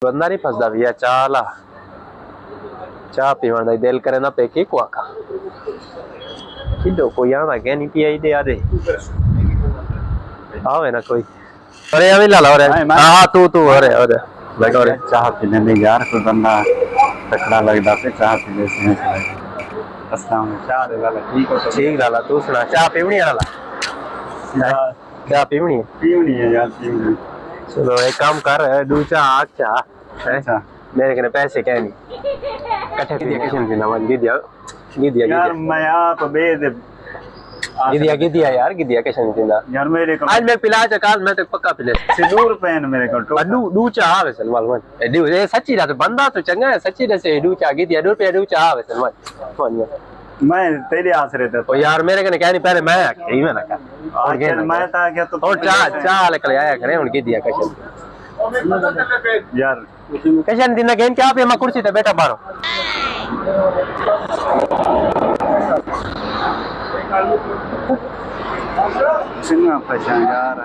बंदा नहीं फसदा भैया चाला चाह पीवन दा दिल करे ना पे की को आखा किदो कोई आना के नहीं पिया दे आदे आवे ना कोई अरे अभी ला ला अरे हां तू अरे बैठो अरे चाह पीने में यार कोई बंदा तकड़ा लगदा पे चाह पीने से अस्सलाम चाह दे वाला ठीक लाला तू सुना चाह पीवनी है लाला चाह पीवनी है यार पीवनी। चलो एक काम कर दू चाह आग चाह अच्छा मेरे कने पैसे क्या नहीं कट्ठे दिया किशन दिन मन गिदिया यार मैं आप बे दे गिदिया यार गिदिया किशन दिन यार मेरे को आज मैं पिला काल मैं तो पक्का पिले सिंदूर पहन मेरे को दू चाह आवे सलमान मन दू ये सच्ची बात बंदा तो चंगा है सच्ची से दू चाह गिदिया दू रुपया दू चाह आवे सलमान मैं तेरे आसरे थे ओ यार मेरे कने क्या नहीं पहले मैं ही मैं ना और मैं था क्या तो और चाह लेकर आया करे उनके दिया किशन यार किशन दिन गेन क्या पे मैं कुर्सी पे बैठा बारो सिंगा पहचान यार